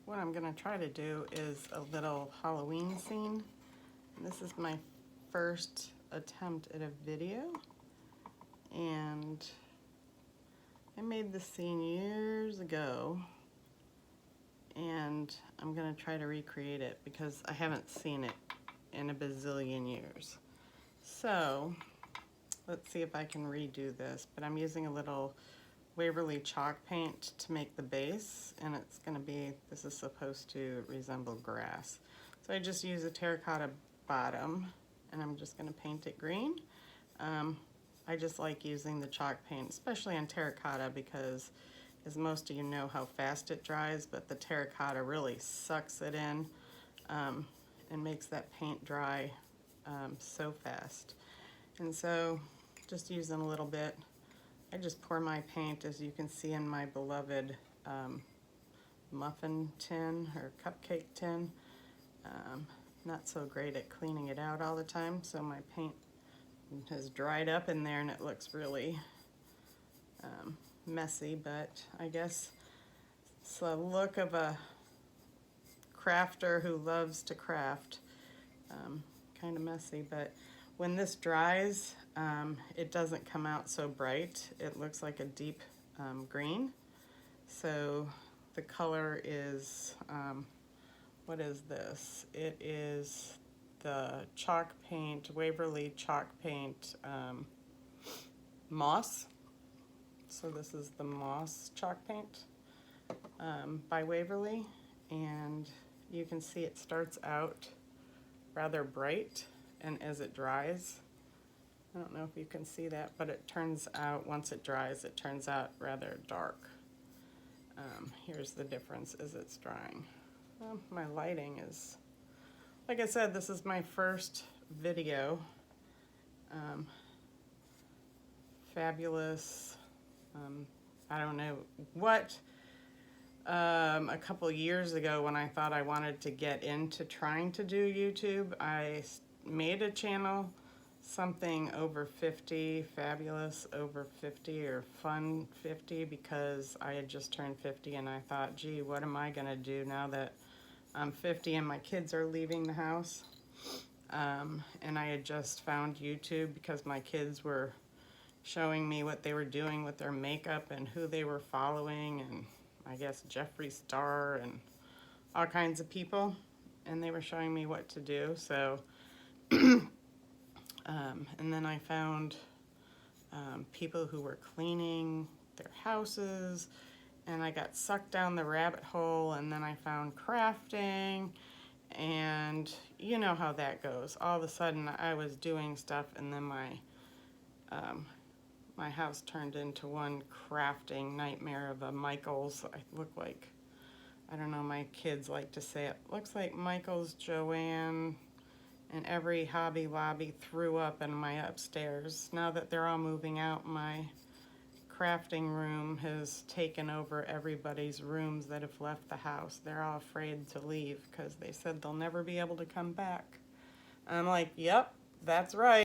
what I'm gonna try to do is a little Halloween scene. This is my first attempt at a video, and I made this scene years ago, and I'm gonna try to recreate it because I haven't seen it in a bazillion years. So let's see if I can redo this, but I'm using a little Waverly chalk paint to make the base, and it's going to be, this is supposed to resemble grass. So I just use a terracotta bottom, and I'm just going to paint it green. I just like using the chalk paint, especially on terracotta, because as most of you know how fast it dries, but the terracotta really sucks it in and makes that paint dry so fast. And so just using a little bit, I just pour my paint, as you can see, in my beloved muffin tin or cupcake tin. Not so great at cleaning it out all the time, so my paint has dried up in there and it looks really messy, but I guess it's the look of a crafter who loves to craft. Kind of messy, but when this dries, it doesn't come out so bright. It looks like a deep green. So the color is, what is this? It is the chalk paint, Waverly chalk paint moss. So this is the moss chalk paint by Waverly, and you can see it starts out rather bright, and as it dries, I don't know if you can see that, but it turns out, once it dries, it turns out rather dark. Here's the as it's drying. Well, my lighting is, like I said, this is my first video. Fabulous, I don't know what, a couple years ago when I thought I wanted to get into trying to do YouTube, I made a channel, something over 50, Fabulous over 50, or Fun 50, because I had just turned 50 and I thought, gee, what am I gonna do now that I'm 50 and my kids are leaving the house? And I had just found YouTube because my kids were showing me what they were doing with their makeup and who they were following, and I guess Jeffree Star and all kinds of people, and they were showing me what to do. So and then I found people who were cleaning their houses, and I got sucked down the rabbit hole, and then I found crafting, and you know how that goes. All of a sudden I was doing stuff, and then my house turned into one crafting nightmare of a Michaels. I look like, I don't know, my kids like to say it looks like Michaels, Joanne, and every Hobby Lobby threw up in my upstairs. Now that they're all moving out, my crafting room has taken over everybody's rooms that have left the house. They're all afraid to leave because they said they'll never be able to come back. I'm like, yep, that's right.